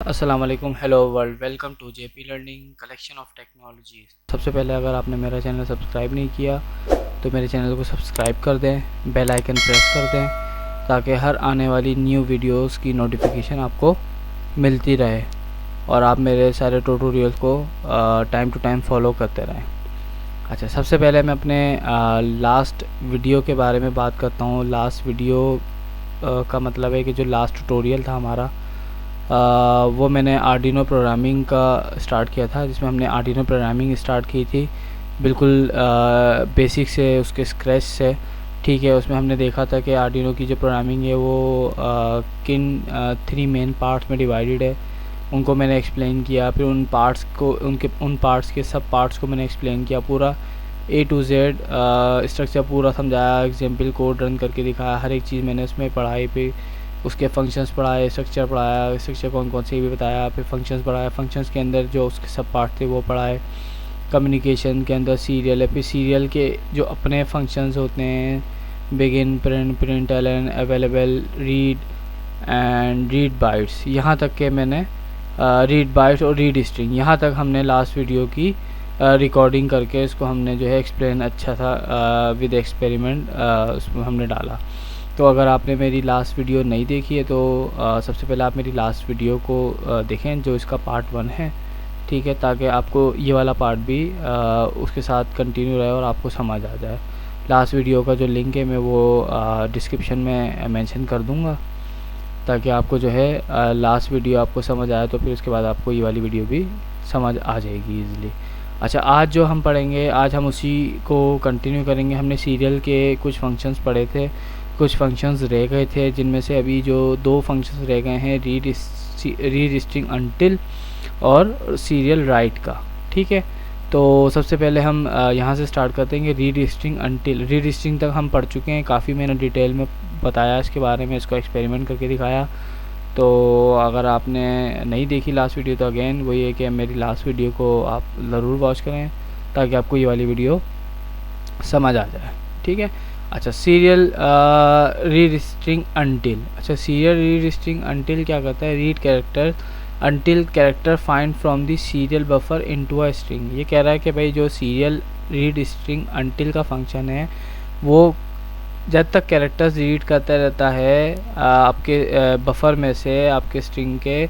अस्सलाम वालेकुम, hello world, welcome to JP learning collection of technology. सबसे पहले अगर आपने मेरा चैनल सब्सक्राइब नहीं किया तो मेरे चैनल को सब्सक्राइब कर दें, बेल आइकन प्रेस कर दें ताकि हर आने वाली न्यू वीडियोस की नोटिफिकेशन आपको मिलती रहे और आप मेरे सारे ट्यूटोरियल को टाइम टू टाइम फॉलो करते रहें। अच्छा, सबसे पहले मैं अपने लास्ट वीडियो के बारे में बात करता हूँ। लास्ट वीडियो का मतलब है कि जो लास्ट ट्यूटोरियल था हमारा, वो मैंने आर्डिनो प्रोग्रामिंग का स्टार्ट किया था, जिसमें हमने आर्डिनो प्रोग्रामिंग स्टार्ट की थी बिल्कुल बेसिक से, उसके स्क्रैच से। ठीक है, उसमें हमने देखा था कि आर्डिनो की जो प्रोग्रामिंग है वो किन 3 मेन पार्ट्स में डिवाइडेड है, उनको मैंने एक्सप्लेन किया। फिर उन पार्ट्स को, उन पार्ट्स के सब पार्ट्स को मैंने एक्सप्लेन किया, पूरा A to Z स्ट्रक्चर पूरा समझाया, एग्जाम्पल कोड रन करके दिखाया, हर एक चीज़ मैंने उसमें पढ़ाई। पे उसके फंक्शंस पढ़ाए, स्ट्रक्चर पढ़ाया, स्ट्रक्चर कौन कौन से ये भी बताया, फिर फंक्शंस पढ़ाया, फंक्शंस के अंदर जो उसके सब पार्ट थे वो पढ़ाए। कम्युनिकेशन के अंदर सीरियल है, फिर सीरियल के जो अपने फंक्शंस होते हैं, begin, print ln, available, read and read bytes, यहाँ तक के मैंने रीड बाइट्स और रीड स्ट्रिंग, यहाँ तक हमने लास्ट वीडियो की रिकॉर्डिंग करके इसको हमने जो है एक्सप्लेन अच्छा था विद एक्सपेरिमेंट उसमें हमने डाला। तो अगर आपने मेरी लास्ट वीडियो नहीं देखी है तो सबसे पहले आप मेरी लास्ट वीडियो को देखें, जो इसका पार्ट 1 है। ठीक है, ताकि आपको ये वाला पार्ट भी उसके साथ कंटिन्यू रहे और आपको समझ आ जाए। लास्ट वीडियो का जो लिंक है मैं वो डिस्क्रिप्शन में मेंशन कर दूंगा, ताकि आपको जो है लास्ट वीडियो आपको समझ आए तो फिर उसके बाद आपको ये वाली वीडियो भी समझ आ जाएगी ईज़िली। अच्छा, आज जो हम पढ़ेंगे, आज हम उसी को कंटिन्यू करेंगे। हमने सीरियल के कुछ फंक्शंस पढ़े थे, कुछ फंक्शंस रह गए थे, जिनमें से अभी जो 2 फंक्शंस रह गए हैं, रीड स्ट्रिंग अनटिल और सीरियल राइट का। ठीक है, तो सबसे पहले हम यहाँ से स्टार्ट करते हैं। Read string until, read string तक हम पढ़ चुके हैं, काफ़ी मैंने डिटेल में बताया इसके बारे में, इसको एक्सपेरिमेंट करके दिखाया। तो अगर आपने नहीं देखी लास्ट वीडियो तो अगेन वही है कि मेरी लास्ट वीडियो को आप ज़रूर वॉच करें ताकि आपको ये वाली वीडियो समझ आ जाए। ठीक है। अच्छा, सीरियल रीड स्ट्रिंग अनटिल। अच्छा, सीरियल रीड स्ट्रिंग अनटिल क्या करता है? Read character until character find from the serial buffer into a string. ये कह रहा है कि भाई जो सीरियल रीड स्ट्रिंग अनटिल का फंक्शन है वो जब तक कैरेक्टर्स रीड करता रहता है आपके बफर में से, आपके स्ट्रिंग के,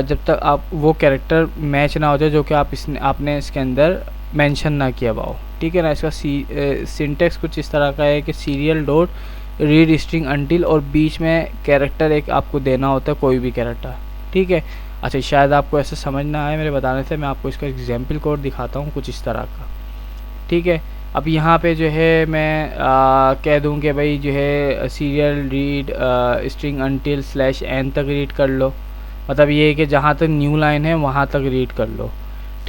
जब तक आप वो कैरेक्टर मैच ना हो जाए जो कि आपने इसके अंदर मेंशन ना किया हुआ हो। ठीक है ना। इसका सिंटेक्स कुछ इस तरह का है कि serial dot read string until, और बीच में कैरेक्टर एक आपको देना होता है, कोई भी कैरेक्टर। ठीक है। अच्छा, शायद आपको ऐसे समझ ना आए मेरे बताने से, मैं आपको इसका एग्जाम्पल कोड दिखाता हूँ कुछ इस तरह का। ठीक है। अब यहाँ पे जो है मैं कह दूँ कि भाई जो है serial read string until /n तक रीड कर लो। मतलब ये है कि जहाँ तक न्यू लाइन है वहाँ तक रीड कर लो।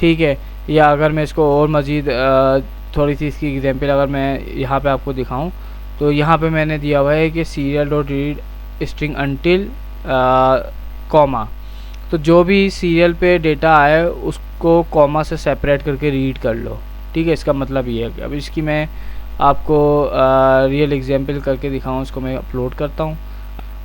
ठीक है। या अगर मैं इसको और मज़ीद थोड़ी सी इसकी एग्जांपल अगर मैं यहाँ पे आपको दिखाऊं, तो यहाँ पे मैंने दिया हुआ है कि serial dot read string until comma. तो जो भी सीरियल पे डेटा आए उसको कॉमा से सेपरेट करके रीड कर लो। ठीक है, इसका मतलब ये है कि अब इसकी मैं आपको रियल एग्जांपल करके दिखाऊं, इसको मैं अपलोड करता हूं।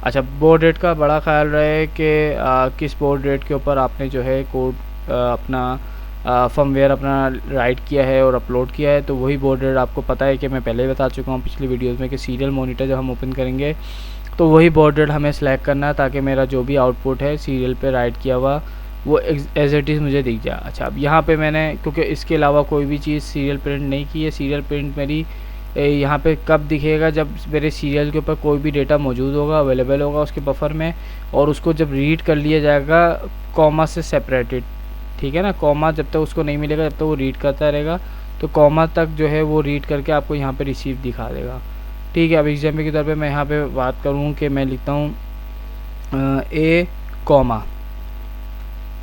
अच्छा, बोर्ड रेट का बड़ा ख्याल रहे कि किस बोर्ड रेट के ऊपर आपने जो है कोड अपना फर्मवेयर अपना राइट किया है और अपलोड किया है। तो वही बोर्ड रेट आपको पता है कि मैं पहले ही बता चुका हूँ पिछली वीडियोज़ में कि सीरियल मॉनिटर जब हम ओपन करेंगे तो वही बोर्ड रेट हमें सेलेक्ट करना है ताकि मेरा जो भी आउटपुट है सीरियल पे राइट किया हुआ वो एज इट इज़ मुझे दिख जाए। अच्छा, अब यहाँ पे मैंने क्योंकि इसके अलावा कोई भी चीज़ सीरियल प्रिंट नहीं की है, सीरियल प्रिंट मेरी यहाँ पे कब दिखेगा? जब मेरे सीरियल के ऊपर कोई भी डेटा मौजूद होगा, अवेलेबल होगा उसके बफर में, और उसको जब रीड कर लिया जाएगा कॉमा से सेपरेटेड। ठीक है ना। कॉमा जब तक उसको नहीं मिलेगा जब तक वो रीड करता रहेगा, तो कॉमा तक जो है वो रीड करके आपको यहाँ पे रिसीव दिखा देगा। ठीक है। अब एग्जाम्पल के तौर पे मैं यहाँ पे बात करूँ कि मैं लिखता हूँ ए कॉमा,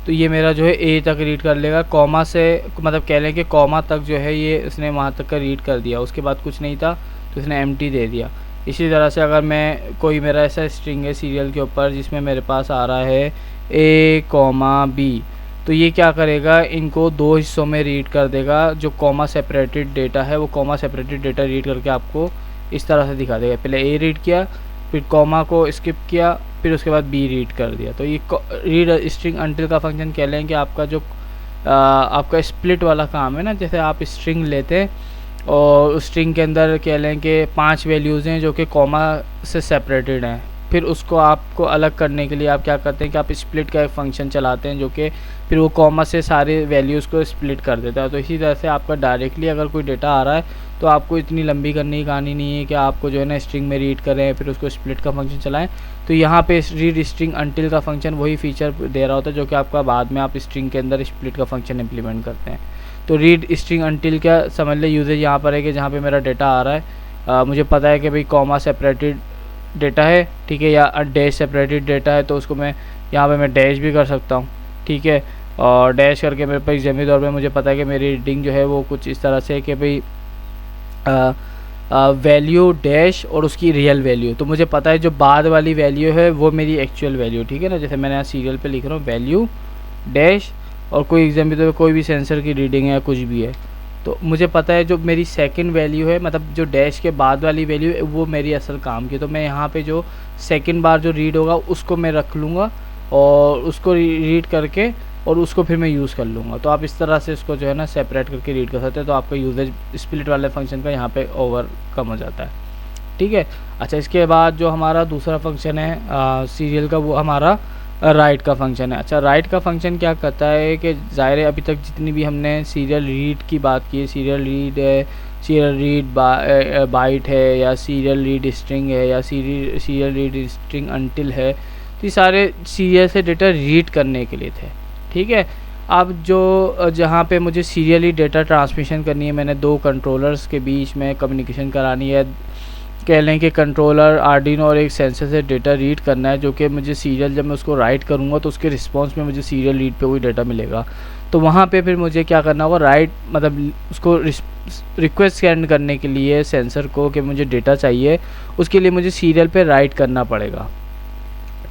तो ये मेरा जो है ए तक रीड कर लेगा। कॉमा से मतलब कह लें कि कॉमा तक जो है ये इसने वहाँ तक का रीड कर दिया, उसके बाद कुछ नहीं था तो इसने एम्प्टी दे दिया। इसी तरह से अगर मैं कोई मेरा ऐसा स्ट्रिंग है सीरियल के ऊपर जिसमें मेरे पास आ रहा है ए कॉमा बी, तो ये क्या करेगा? इनको 2 हिस्सों में रीड कर देगा। जो कॉमा सेपरेटेड डेटा है वो कॉमा सेपरेटेड डेटा रीड करके आपको इस तरह से दिखा देगा। पहले ए रीड किया, फिर कॉमा को स्किप किया, फिर उसके बाद बी रीड कर दिया। तो ये रीड स्ट्रिंग अंटिल का फंक्शन कह लें कि आपका जो आपका स्प्लिट वाला काम है ना, जैसे आप स्ट्रिंग लेते हैं और उस स्ट्रिंग के अंदर कह लें कि 5 वैल्यूज़ हैं जो कि कॉमा से सेपरेटेड हैं, फिर उसको आपको अलग करने के लिए आप क्या करते हैं कि आप स्प्लिट का एक फ़ंक्शन चलाते हैं जो कि फिर वो कॉमा से सारे वैल्यूज़ को स्प्लिट कर देता है। तो इसी तरह से आपका डायरेक्टली अगर कोई डेटा आ रहा है तो आपको इतनी लंबी करने की कहानी नहीं है कि आपको जो है ना स्ट्रिंग में रीड करें फिर उसको स्प्लिट का फंक्शन चलाएं। तो यहाँ पे रीड स्ट्रिंग अंटिल का फंक्शन वही फीचर दे रहा होता है जो कि आपका बाद में आप स्ट्रिंग के अंदर स्प्लिट का फंक्शन इम्प्लीमेंट करते हैं। तो रीड स्ट्रिंग अंटिल क्या समझ ले यूजेज यहाँ पर है कि जहाँ पे मेरा डेटा आ रहा है, मुझे पता है कि भाई कॉमा सेपरेटेड डेटा है, ठीक है, या डैश सेपरेटेड डेटा है, तो उसको मैं यहाँ पे मैं डैश भी कर सकता हूँ, ठीक है। और डैश करके मेरे पास एग्जाम्पल तौर पे मुझे पता है कि मेरी रीडिंग जो है वो कुछ इस तरह से है कि भाई वैल्यू डैश और उसकी रियल वैल्यू, तो मुझे पता है जो बाद वाली वैल्यू है वो मेरी एक्चुअल वैल्यू, ठीक है ना। जैसे मैंने यहाँ सीरियल पे लिख रहा हूँ वैल्यू डैश और कोई एग्जाम्पल तौर पे कोई भी सेंसर की रीडिंग है या कुछ भी है, तो मुझे पता है जो मेरी सेकंड वैल्यू है, मतलब जो डैश के बाद वाली वैल्यू है वो मेरी असल काम की, तो मैं यहाँ पे जो सेकंड बार जो रीड होगा उसको मैं रख लूँगा और उसको रीड करके और उसको फिर मैं यूज़ कर लूँगा। तो आप इस तरह से इसको जो है ना सेपरेट करके रीड कर सकते हैं, तो आपका यूजेज स्प्लिट वाले फंक्शन का यहाँ पे ओवर कम हो जाता है, ठीक है। अच्छा, इसके बाद जो हमारा दूसरा फंक्शन है सीरियल का, वो हमारा राइट का फंक्शन है। अच्छा, राइट का फंक्शन क्या करता है कि ज़ाहिर है अभी तक जितनी भी हमने सीरियल रीड की बात की है, सीरियल रीड है, सीरियल रीड बाइट है, या सीरियल रीड स्ट्रिंग है, या सीरियल रीड स्ट्रिंग अंटिल है, तो ये सारे सीरियल से डेटा रीड करने के लिए थे, ठीक है। अब जो जहाँ पे मुझे सीरियली डेटा ट्रांसमिशन करनी है, मैंने दो कंट्रोलर्स के बीच में कम्युनिकेशन करानी है, कह लें कि कंट्रोलर आर्डिनो और एक सेंसर से डेटा रीड करना है, जो कि मुझे सीरियल जब मैं उसको राइट करूँगा तो उसके रिस्पांस में मुझे सीरियल रीड पे कोई डेटा मिलेगा। तो वहाँ पे फिर मुझे क्या करना होगा, राइट मतलब उसको रिक्वेस्ट सेंड करने के लिए सेंसर को कि मुझे डेटा चाहिए, उसके लिए मुझे सीरियल पे राइट करना पड़ेगा,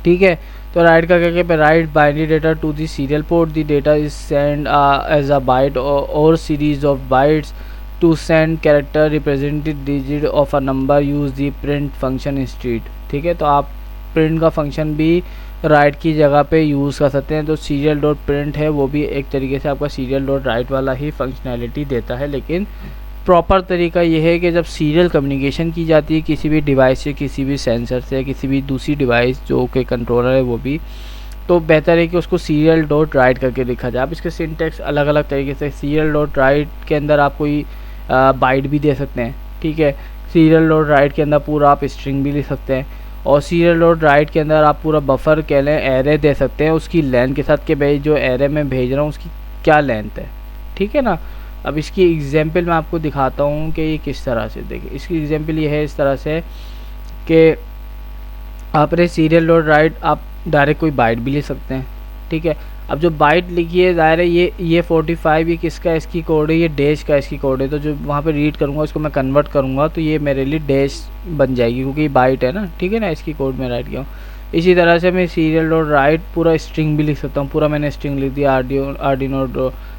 ठीक है। तो राइट का क्या पे write binary data to the serial port, the data is send as a byte or series of bytes to send character represented digit of a number, use the print function instead, ठीक है। तो आप print का function भी right की जगह पे use कर सकते हैं। तो सीरियल डॉट प्रिंट है वो भी एक तरीके से आपका सीरियल डॉट राइट वाला ही फंक्शनैलिटी देता है, लेकिन प्रॉपर तरीका ये है कि जब सीरियल कम्युनिकेशन की जाती है किसी भी डिवाइस से, किसी भी सेंसर से, किसी भी दूसरी डिवाइस जो कि कंट्रोलर है वो भी, तो बेहतर है कि उसको सीरियल डॉट राइट करके लिखा जाए। अब इसके सिंटेक्स अलग अलग तरीके से, सीरियल डॉट राइट के अंदर आप कोई बाइट भी दे सकते हैं, ठीक है। सीरियल डॉट राइट के अंदर पूरा आप स्ट्रिंग भी लिख सकते हैं, और सीरियल डॉट राइट के अंदर आप पूरा बफर कह लें एरे दे सकते हैं उसकी लेंथ के साथ कि भाई जो एरे में भेज रहा हूँ उसकी क्या लेंथ है, ठीक है ना। अब इसकी एग्जांपल मैं आपको दिखाता हूँ कि ये किस तरह से, देखिए इसकी एग्जांपल ये है इस तरह से कि आपने सीरियल डॉट राइट आप डायरेक्ट कोई बाइट भी ले सकते हैं, ठीक है। अब जो बाइट लिखी है ज़ाहिर है ये 45 ये किसका इसकी कोड है, ये डैश का इसकी कोड है, तो जो वहाँ पे रीड करूँगा उसको मैं कन्वर्ट करूँगा तो ये मेरे लिए डैश बन जाएगी क्योंकि ये बाइट है ना, ठीक है ना, इसकी कोड में राइट किया हूँ। इसी तरह से मैं सीरियल डॉट राइट पूरा स्ट्रिंग भी लिख सकता हूँ, पूरा मैंने स्ट्रिंग लिख दिया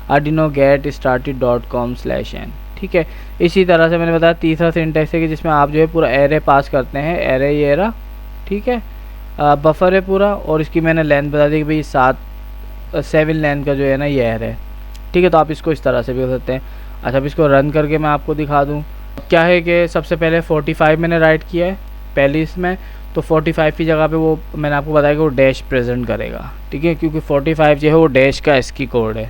आर्डिनो गेट स्टार्टेड .com/n, ठीक है। इसी तरह से मैंने बताया तीसरा सिंटेक्स है कि जिसमें आप जो है पूरा एरे पास करते हैं, एरे ये एरा, ठीक है, बफर है पूरा, और इसकी मैंने लेंथ बता दी कि भाई 7 लेंथ का जो है ना ये एरे है, ठीक है। तो आप इसको इस तरह से भी कर सकते हैं। अच्छा, अब इसको रन करके मैं आपको दिखा दूँ क्या है कि सबसे पहले 45 मैंने राइट किया है पहले इसमें, तो 45 की जगह पे वो मैंने आपको बताया कि वो डैश प्रेजेंट करेगा, ठीक है, क्योंकि 45 जो है वो डैश का इसकी कोड है,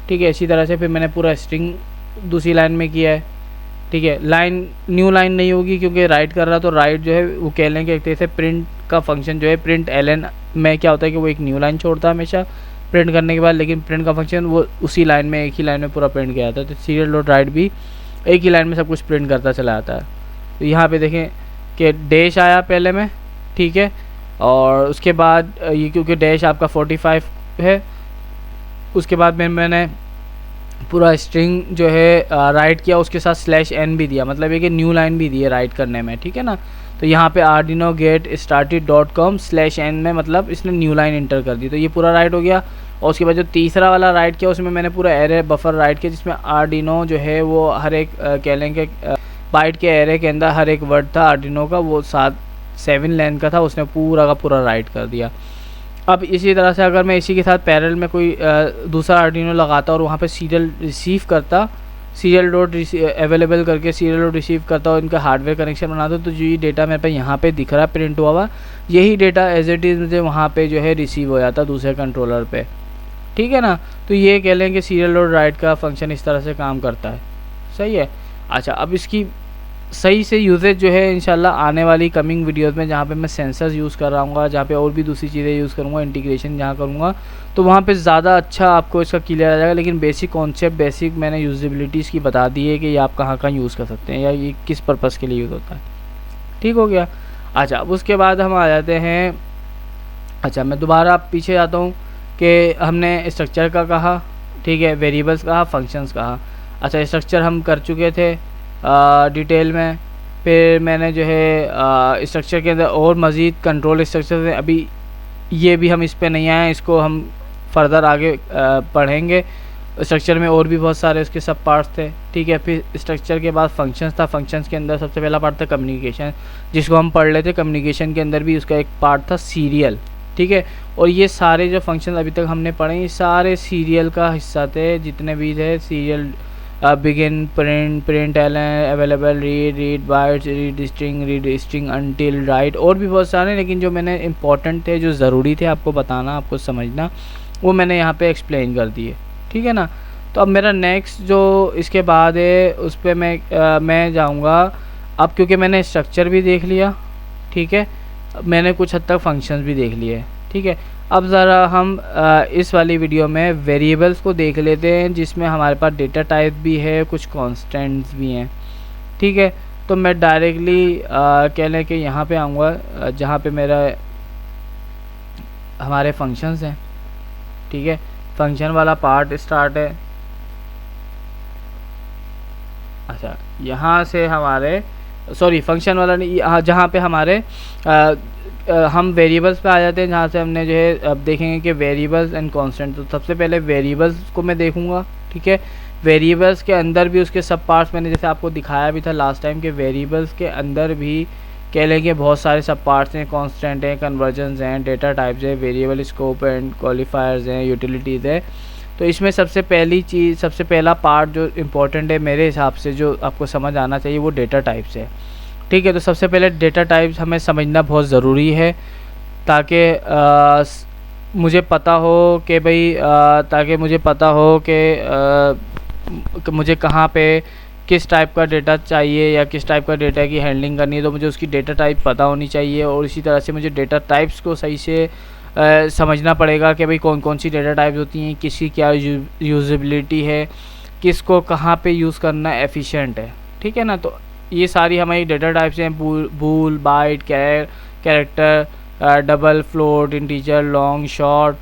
ठीक है। इसी तरह से फिर मैंने पूरा स्ट्रिंग दूसरी लाइन में किया है, ठीक है। लाइन न्यू लाइन नहीं होगी क्योंकि राइट कर रहा, तो राइट जो है वो कह लें कि एक तरह से प्रिंट का फंक्शन जो है प्रिंट ln में क्या होता है कि वो एक न्यू लाइन छोड़ता है हमेशा प्रिंट करने के बाद, लेकिन प्रिंट का फंक्शन वो उसी लाइन में एक ही लाइन में पूरा प्रिंट किया जाता है। तो सीरियल डॉट राइट भी एक ही लाइन में सब कुछ प्रिंट करता चला जाता है। तो यहाँ पे देखें कि डैश आया पहले में, ठीक है, और उसके बाद ये क्योंकि डैश आपका 45 है, उसके बाद मैंने पूरा स्ट्रिंग जो है राइट किया, उसके साथ /n भी दिया, मतलब ये कि न्यू लाइन भी दी है राइट करने में, ठीक है ना। तो यहाँ पे आर्डिनो गेट स्टार्टेड .com/n में मतलब इसने न्यू लाइन इंटर कर दी, तो ये पूरा राइट हो गया। और उसके बाद जो तीसरा वाला राइट किया उसमें मैंने पूरा एरे बफर राइट किया, जिसमें आर्डिनो जो है वो हर एक कह लें कि बाइट के एरे के अंदर हर एक वर्ड था आर्डिनो का, वो 7 7 लेन का था, उसने पूरा का पूरा राइट कर दिया। अब इसी तरह से अगर मैं इसी के साथ पैरेलल में कोई दूसरा आर्डिनो लगाता और वहाँ पे सीरियल रिसीव करता, सीरियल डॉट अवेलेबल करके सीरियल डॉट रिसीव करता और इनका हार्डवेयर कनेक्शन बनाता, तो जो ये डेटा मेरे पे यहाँ पे दिख रहा है प्रिंट हुआ हुआ, यही डेटा एज इट इज़ मुझे वहाँ पे जो है रिसीव हो जाता दूसरे कंट्रोलर पे। ठीक है ना, तो ये कह लें कि सीरियल डॉट राइट का फंक्शन इस तरह से काम करता है। सही है। अच्छा, अब इसकी सही से यूजेज जो है इंशाल्लाह आने वाली कमिंग वीडियोस में, जहाँ पे मैं सेंसर्स यूज़ कर रहा हूँ, जहाँ पे और भी दूसरी चीज़ें यूज़ करूँगा, इंटीग्रेशन जहाँ करूँगा, तो वहाँ पे ज़्यादा अच्छा आपको इसका क्लियर आ जाएगा। लेकिन बेसिक कॉन्सेप्ट, बेसिक मैंने यूजेबिलिटीज़ की बता दी है कि ये आप कहाँ कहाँ यूज़ कर सकते हैं या ये किस पर्पज़ के लिए यूज़ होता है। ठीक हो गया। अच्छा, अब उसके बाद हम आ जाते हैं, अच्छा मैं दोबारा पीछे आता हूँ कि हमने स्ट्रक्चर का कहा, ठीक है, वेरिएबल्स कहा, फंक्शंस कहा। अच्छा, स्ट्रक्चर हम कर चुके थे डिटेल में। फिर मैंने जो है स्ट्रक्चर के अंदर और मज़ीद कंट्रोल स्ट्रक्चर है, अभी ये भी हम इस पे नहीं आए, इसको हम फर्दर आगे पढ़ेंगे। स्ट्रक्चर में और भी बहुत सारे उसके सब पार्ट्स थे। ठीक है, फिर स्ट्रक्चर के बाद फंक्शंस था। फंक्शंस के अंदर सबसे पहला पार्ट था कम्युनिकेशन, जिसको हम पढ़ लेते। कम्युनिकेशन के अंदर भी उसका एक पार्ट था सीरियल। ठीक है, और ये सारे जो फंक्शन अभी तक हमने पढ़े, ये सारे सीरियल का हिस्सा थे, जितने भी थे serial, begin, print, print ln, available, read bytes, read string until, right, और भी बहुत सारे। लेकिन जो मैंने इंपॉर्टेंट थे, जो ज़रूरी थे आपको बताना, आपको समझना, वो मैंने यहाँ पे एक्सप्लेन कर दिए। ठीक है ना। तो अब मेरा नेक्स्ट जो इसके बाद है उस पर मैं जाऊँगा अब, क्योंकि मैंने स्ट्रक्चर भी देख लिया। ठीक है, मैंने कुछ हद तक फंक्शंस भी देख लिए। ठीक है, अब ज़रा हम इस वाली वीडियो में वेरिएबल्स को देख लेते हैं, जिसमें हमारे पास डेटा टाइप भी है, कुछ कांस्टेंट्स भी हैं। ठीक है, तो मैं डायरेक्टली कह लें कि यहाँ पे आऊँगा जहाँ पे मेरा हमारे फंक्शंस हैं। ठीक है, फंक्शन वाला पार्ट स्टार्ट है। अच्छा, यहाँ से हमारे फंक्शन वाला नहीं, यहाँ जहाँ पे हमारे हम वेरिएबल्स पे आ जाते हैं, जहाँ से हमने जो है अब देखेंगे कि वेरिएबल्स एंड कांस्टेंट। तो सबसे पहले वेरिएबल्स को मैं देखूँगा। ठीक है, वेरिएबल्स के अंदर भी उसके सब पार्ट्स मैंने जैसे आपको दिखाया भी था लास्ट टाइम, के वेरिएबल्स के अंदर भी कह लें कि बहुत सारे सब पार्ट्स हैं, कांस्टेंट हैं, कन्वर्जन्स हैं, डेटा टाइप्स हैं, वेरिएबल स्कोप एंड क्वालिफायर्स हैं, यूटिलिटीज़ है। तो इसमें सबसे पहला पार्ट जो इम्पोर्टेंट है मेरे हिसाब से, जो आपको समझ आना चाहिए, वो डेटा टाइप्स है। ठीक है, तो सबसे पहले डेटा टाइप्स हमें समझना बहुत ज़रूरी है, ताकि मुझे पता हो कि भाई कि मुझे कहाँ पे किस टाइप का डेटा चाहिए या किस टाइप का डेटा की हैंडलिंग करनी है, तो मुझे उसकी डेटा टाइप पता होनी चाहिए। और इसी तरह से मुझे डेटा टाइप्स को सही से समझना पड़ेगा कि भाई कौन कौन सी डेटा टाइप्स होती हैं, किसकी क्या यूजेबिलिटी है, किसको कहाँ पे यूज़ करना एफिशिएंट है। ठीक है ना, तो ये सारी हमारी डेटा टाइप्स हैं, bool, byte, character, double, float, integer, long, short,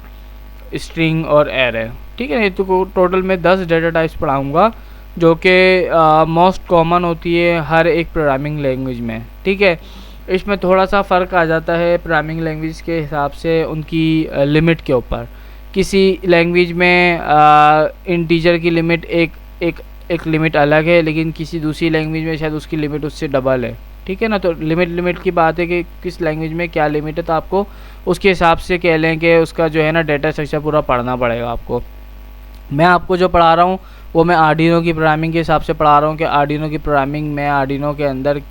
string और एरे। ठीक है, ये तो टोटल में 10 डेटा टाइप्स पढ़ाऊँगा, जो कि मोस्ट कॉमन होती है हर एक प्रोग्रामिंग लैंग्वेज में। ठीक है, इसमें थोड़ा सा फ़र्क आ जाता है प्रोग्रामिंग लैंग्वेज के हिसाब से उनकी लिमिट के ऊपर। किसी लैंग्वेज में इंटीजर की लिमिट एक लिमिट अलग है, लेकिन किसी दूसरी लैंग्वेज में शायद उसकी लिमिट उससे डबल है। ठीक है ना, तो लिमिट की बात है कि किस लैंग्वेज में क्या लिमिट है, तो आपको उसके हिसाब से कह लें कि उसका जो है ना डेटा स्ट्रक्चर पूरा पढ़ना पड़ेगा आपको। मैं आपको जो पढ़ा रहा हूँ वो मैं आर्डिनो की प्रोग्रामिंग के हिसाब से पढ़ा रहा हूँ कि आर्डिनो की प्रोग्रामिंग में आर्डिनो के अंदर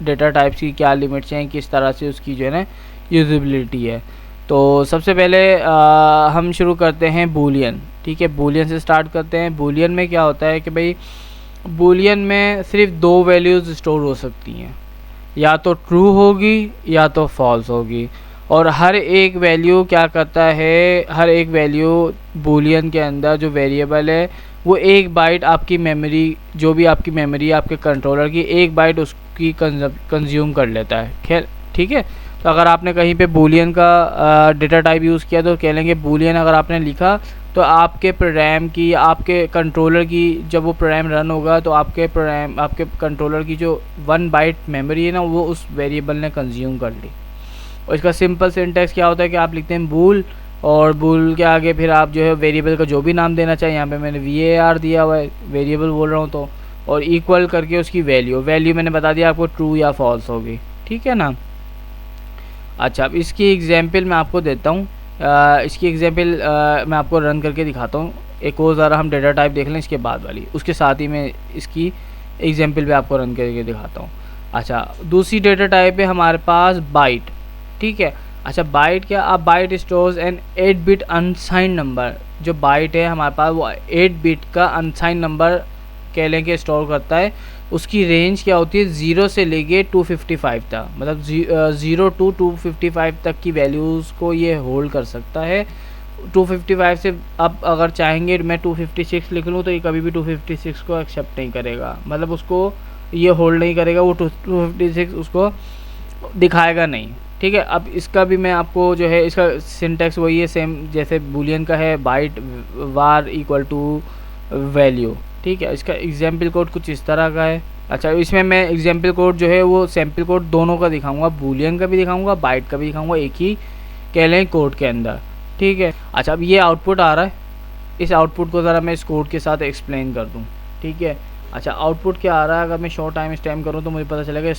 डेटा टाइप्स की क्या लिमिट्स हैं, किस तरह से उसकी जो है ना यूजेबिलिटी है। तो सबसे पहले हम शुरू करते हैं बूलियन। ठीक है, बूलियन से स्टार्ट करते हैं। बूलियन में क्या होता है कि भाई बूलियन में सिर्फ 2 वैल्यूज़ स्टोर हो सकती हैं, या तो ट्रू होगी या तो फॉल्स होगी। और हर एक वैल्यू क्या करता है, हर एक वैल्यू बूलियन के अंदर जो वेरिएबल है वो 1 बाइट आपकी मेमोरी, जो भी आपकी मेमोरी है आपके कंट्रोलर की, 1 बाइट उसकी कंज्यूम कर लेता है। खैर ठीक है, तो अगर आपने कहीं पे बूलियन का डेटा टाइप यूज़ किया तो कह लेंगे बूलियन अगर आपने लिखा तो आपके प्रोग्राम की, आपके कंट्रोलर की, जब वो प्रोग्राम रन होगा तो आपके कंट्रोलर की जो 1 बाइट मेमोरी है ना, वो उस वेरिएबल ने कंज्यूम कर ली। और इसका सिंपल सिंटैक्स क्या होता है कि आप लिखते हैं बूल, और बूल के आगे फिर आप जो है वेरिएबल का जो भी नाम देना चाहिए, यहाँ पे मैंने var दिया हुआ है, वेरिएबल बोल रहा हूँ तो, और इक्वल करके उसकी वैल्यू मैंने बता दिया आपको ट्रू या फॉल्स होगी। ठीक है ना, अच्छा, अब इसकी एग्जांपल मैं आपको देता हूँ। इसकी एग्जांपल मैं आपको रन करके दिखाता हूँ। एक और ज़रा हम डेटा टाइप देख लें इसके बाद वाली, उसके साथ ही मैं इसकी एग्जांपल भी आपको रन करके दिखाता हूँ। अच्छा, दूसरी डेटा टाइप है हमारे पास बाइट, ठीक है। अच्छा, बाइट क्या, अब byte stores an 8 bit unsigned number. जो बाइट है हमारे पास वो 8 बिट का अनसाइंड नंबर कह लें कि स्टोर करता है। उसकी रेंज क्या होती है, 0 से लेके 255 तक, मतलब 0 टू 255 तक की वैल्यूज़ को ये होल्ड कर सकता है। 255 से अब अगर चाहेंगे मैं 256 लिख लूँ तो ये कभी भी 256 को एक्सेप्ट नहीं करेगा, मतलब उसको ये होल्ड नहीं करेगा, वो 256 उसको दिखाएगा नहीं, ठीक है। अब इसका भी मैं आपको जो है इसका सिंटैक्स वही है सेम जैसे बूलियन का है, byte var equal to value, ठीक है। इसका एग्जाम्पल कोड कुछ इस तरह का है। अच्छा, इसमें मैं एग्जाम्पल कोड जो है वो सैम्पल कोड दोनों का दिखाऊंगा, बूलियन का भी दिखाऊंगा, बाइट का भी दिखाऊंगा, एक ही कह लें कोड के अंदर, ठीक है। अच्छा, अब ये आउटपुट आ रहा है, इस आउटपुट को ज़रा मैं इस कोड के साथ एक्सप्लेन कर दूँ, ठीक है। अच्छा, आउटपुट क्या आ रहा है, अगर मैं शॉर्ट टाइम स्टैम्प करूँ तो मुझे पता चलेगा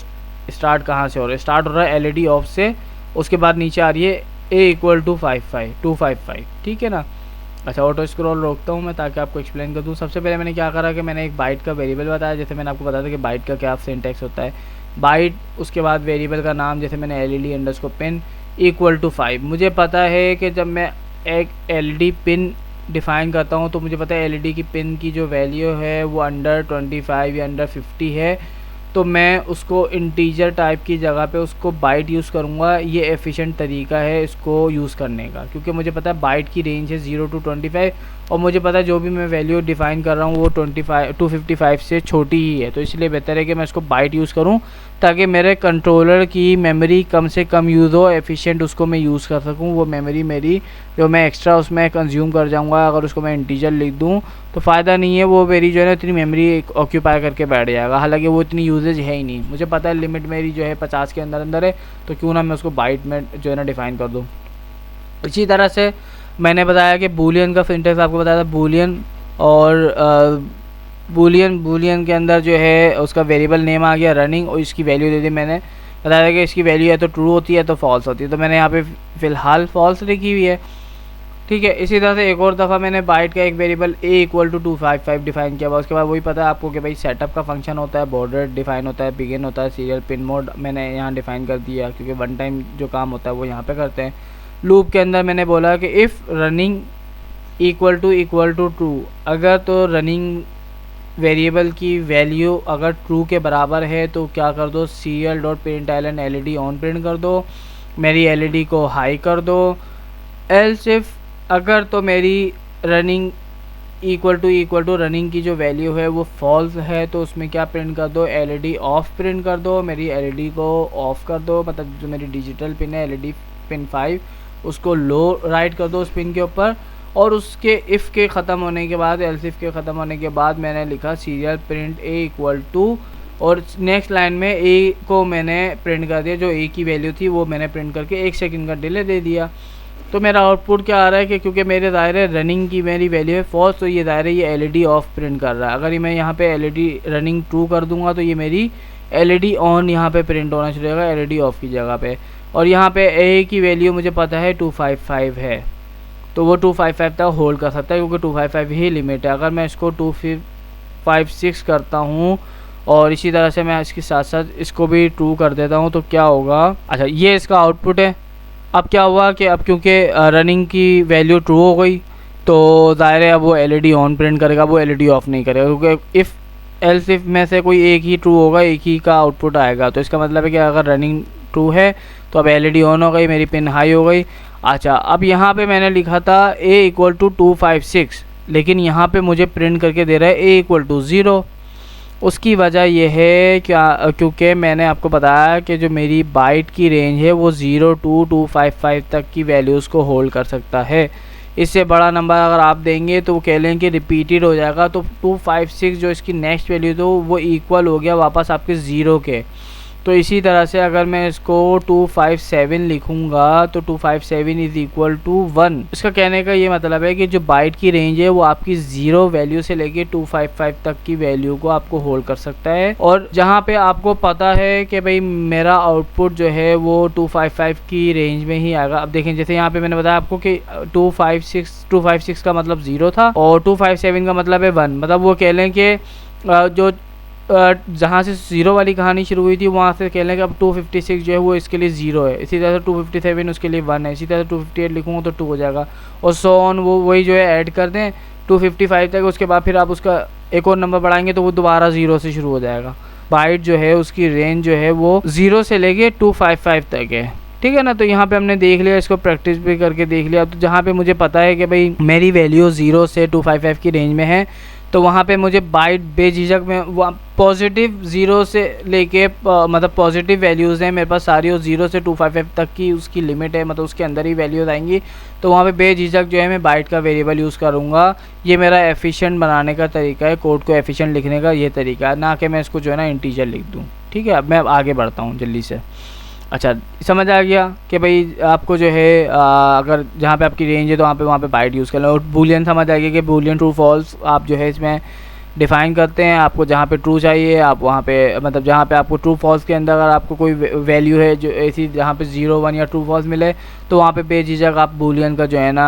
स्टार्ट कहाँ से हो रहा है। स्टार्ट हो रहा है LED ऑफ से, उसके बाद नीचे आ रही है A इक्वल टू 255, ठीक है ना। अच्छा, ऑटो स्क्रॉल रोकता हूँ मैं ताकि आपको एक्सप्लेन कर दूँ। सबसे पहले मैंने क्या करा कि मैंने एक बाइट का वेरिएबल बताया, जैसे मैंने आपको बताया था कि बाइट का क्या सिंटैक्स होता है। बाइट, उसके बाद वेरिएबल का नाम, जैसे मैंने LED_pin इक्वल टू 5। मुझे पता है कि जब मैं एक LED पिन डिफ़ाइन करता हूँ तो मुझे पता है LED की पिन की जो वैल्यू है वो अंडर 25 या अंडर 50 है, तो मैं उसको इंटीजर टाइप की जगह पे उसको बाइट यूज़ करूँगा। ये एफिशिएंट तरीका है इसको यूज़ करने का, क्योंकि मुझे पता है बाइट की रेंज है 0 टू 25 और मुझे पता है जो भी मैं वैल्यू डिफ़ाइन कर रहा हूँ वो 255 से छोटी ही है, तो इसलिए बेहतर है कि मैं इसको बाइट यूज़ करूँ ताकि मेरे कंट्रोलर की मेमोरी कम से कम यूज़ हो, एफिशिएंट उसको मैं यूज़ कर सकूँ। वो मेमोरी मेरी जो मैं एक्स्ट्रा उसमें कंज्यूम कर जाऊँगा, अगर उसको मैं इंटीजर लिख दूँ तो फ़ायदा नहीं है, वो मेरी जो है ना इतनी मेमोरी ऑक्यूपाई करके बैठ जाएगा, हालांकि वो इतनी यूजेज है ही नहीं। मुझे पता है लिमिट मेरी जो है 50 के अंदर अंदर है, तो क्यों ना मैं उसको बाइट में जो है ना डिफ़ाइन कर दूँ। इसी तरह से मैंने बताया कि बूलियन का सिंटैक्स आपको बताया था, बूलियन और बूलियन के अंदर जो है उसका वेरिएबल नेम आ गया रनिंग, और इसकी वैल्यू दे दी। मैंने बताया कि इसकी वैल्यू या तो ट्रू होती है तो फॉल्स होती है, तो मैंने यहाँ पे फ़िलहाल फॉल्स लिखी हुई है, ठीक है। इसी तरह से एक और दफ़ा मैंने बाइट का एक variable A equal to 255 define किया हुआ। उसके बाद वही पता है आपको कि भाई सेटअप का फंक्शन होता है, बॉर्डर डिफाइन होता है, बिगिन होता है, सीरियल पिन मोड मैंने यहाँ डिफाइन कर दिया, क्योंकि वन टाइम जो काम होता है वो यहाँ पे करते हैं। लूप के अंदर मैंने बोला कि if running equal to true, अगर तो रनिंग वेरिएबल की वैल्यू अगर ट्रू के बराबर है तो क्या कर दो, serial.println LED ऑन प्रिंट कर दो, मेरी LED को हाई कर दो। एल्स इफ अगर तो मेरी रनिंग इक्वल टू रनिंग की जो वैल्यू है वो फॉल्स है तो उसमें क्या प्रिंट कर दो, LED ऑफ प्रिंट कर दो, मेरी LED को ऑफ़ कर दो, मतलब जो मेरी डिजिटल पिन है LED पिन 5 उसको लो राइट कर दो उस पिन के ऊपर। और उसके इफ़ के ख़त्म होने के बाद, एल्स इफ़ के ख़त्म होने के बाद मैंने लिखा serial print A equal to, और नेक्स्ट लाइन में A को मैंने प्रिंट कर दिया, जो A की वैल्यू थी वो मैंने प्रिंट करके 1 सेकंड का डिले दे दिया। तो मेरा आउटपुट क्या आ रहा है कि क्योंकि मेरे दायरे रनिंग की मेरी वैल्यू है फॉल्स, तो ये दायरे ये LED ऑफ प्रिंट कर रहा है। अगर मैं यहाँ पे LED रनिंग ट्रू कर दूंगा तो ये मेरी LED ऑन यहाँ पे प्रिंट होना शुरू होगा LED ऑफ की जगह पे। और यहाँ पे A की वैल्यू मुझे पता है 255 है, तो वो 255 तक होल्ड कर सकता है क्योंकि 255 ही लिमिट है। अगर मैं इसको 256 करता हूँ और इसी तरह से मैं इसके साथ साथ इसको भी ट्रू कर देता हूँ तो क्या होगा। अच्छा, ये इसका आउटपुट है। अब क्या हुआ कि अब क्योंकि रनिंग की वैल्यू ट्रू हो गई तो ज़ाहिर है अब वो LED ऑन प्रिंट करेगा, वो LED ऑफ नहीं करेगा, क्योंकि इफ़ एल्स इफ में से कोई एक ही ट्रू होगा, एक ही का आउटपुट आएगा। तो इसका मतलब है कि अगर रनिंग ट्रू है तो अब LED ऑन हो गई, मेरी पिन हाई हो गई। अच्छा, अब यहाँ पे मैंने लिखा था A इक्वल टू 256, लेकिन यहाँ पे मुझे प्रिंट करके दे रहा है A इक्वल टू 0। उसकी वजह यह है क्या, क्योंकि मैंने आपको बताया कि जो मेरी बाइट की रेंज है वो 0 टू 255 तक की वैल्यूज़ को होल्ड कर सकता है। इससे बड़ा नंबर अगर आप देंगे तो वो कह लें कि रिपीटेड हो जाएगा, तो 256 जो इसकी नेक्स्ट वैल्यू तो वो इक्वल हो गया वापस आपके 0 के। तो इसी तरह से अगर मैं इसको 257 लिखूंगा तो 257 इज इक्वल टू 1। इसका कहने का ये मतलब है कि जो बाइट की रेंज है वो आपकी 0 वैल्यू से लेके 255 तक की वैल्यू को आपको होल्ड कर सकता है। और जहाँ पे आपको पता है कि भाई मेरा आउटपुट जो है वो 255 की रेंज में ही आएगा। अब देखें जैसे यहाँ पे मैंने बताया आपको कि 256 का मतलब 0 था और 257 का मतलब है 1। मतलब वो कह लें कि जो जहाँ से 0 वाली कहानी शुरू हुई थी वहाँ से कह लें कि अब 256 जो है वो इसके लिए 0 है। इसी तरह से 257 उसके लिए 1 है। इसी तरह से 258 लिखूँगा तो 2 हो जाएगा और सो ऑन, वो वही जो है ऐड कर दें 255 तक। उसके बाद फिर आप उसका एक और नंबर बढ़ाएंगे तो वो दोबारा 0 से शुरू हो जाएगा। बाइट जो है उसकी रेंज जो है वो 0 से लेके 255 तक है, ठीक है ना। तो यहाँ पे हमने देख लिया, इसको प्रैक्टिस भी करके देख लिया। तो जहाँ पे मुझे पता है कि भाई मेरी वैल्यू 0 से 255 की रेंज में है तो वहाँ पे मुझे बाइट बेझिझक में पॉजिटिव 0 से लेके मतलब पॉजिटिव वैल्यूज़ हैं मेरे पास सारी, और 0 से 255 तक की उसकी लिमिट है, मतलब उसके अंदर ही वैल्यूज़ आएंगी। तो वहाँ पे बेझिझक जो है मैं बाइट का वेरिएबल यूज़ करूँगा। ये मेरा एफिशिएंट बनाने का तरीका है, कोड को एफिशिएंट लिखने का ये तरीका है, ना कि मैं इसको जो है ना इंटीजर लिख दूँ, ठीक है। अब मैं आगे बढ़ता हूँ जल्दी से। अच्छा, समझ आ गया कि भाई आपको जो है अगर जहाँ पे आपकी रेंज है तो वहाँ पे बाइट यूज़ कर लो। और बूलियन समझ आ गया कि बूलियन ट्रू फॉल्स आप जो है इसमें डिफ़ाइन करते हैं। आपको जहाँ पे ट्रू चाहिए आप वहाँ पे, मतलब जहाँ पे आपको ट्रू फॉल्स के अंदर अगर आपको कोई वैल्यू है जो ऐसी जहाँ पे 0 1 या ट्रू फॉल्स मिले तो वहाँ पे बेझिझक आप बूलियन का जो है ना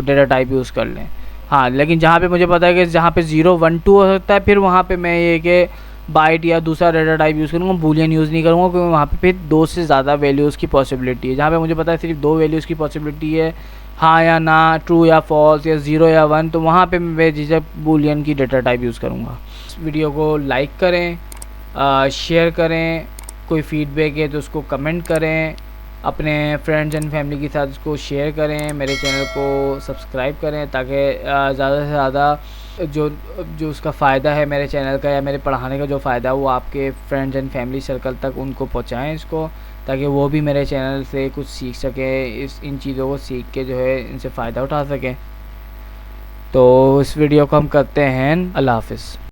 डेटा टाइप यूज़ कर लें। हाँ, लेकिन जहाँ पे मुझे पता है कि जहाँ पे 0 1 2 हो सकता है, फिर वहाँ पे मैं ये कि बाइट या दूसरा डेटा टाइप यूज़ करूँगा, बूलियन यूज़ नहीं करूँगा, क्योंकि वहाँ पे फिर 2 से ज़्यादा वैल्यूज़ की पॉसिबिलिटी है। जहाँ पे मुझे पता है सिर्फ 2 वैल्यूज़ की पॉसिबिलिटी है, हाँ या ना, ट्रू या फॉल्स या 0 या 1, तो वहाँ पे मैं बेझिझक बूलियन की डेटा टाइप यूज़ करूँगा। इस वीडियो को लाइक करें, शेयर करें, कोई फीडबैक है तो उसको कमेंट करें, अपने फ्रेंड्स एंड फैमिली के साथ इसको शेयर करें, मेरे चैनल को सब्सक्राइब करें ताकि ज़्यादा से ज़्यादा जो उसका फ़ायदा है मेरे चैनल का या मेरे पढ़ाने का जो फ़ायदा है वो आपके फ्रेंड्स एंड फैमिली सर्कल तक उनको पहुंचाएं इसको, ताकि वो भी मेरे चैनल से कुछ सीख सकें, इन चीज़ों को सीख के जो है इनसे फ़ायदा उठा सकें। तो इस वीडियो को हम करते हैं, अल्लाह हाफ़िज़।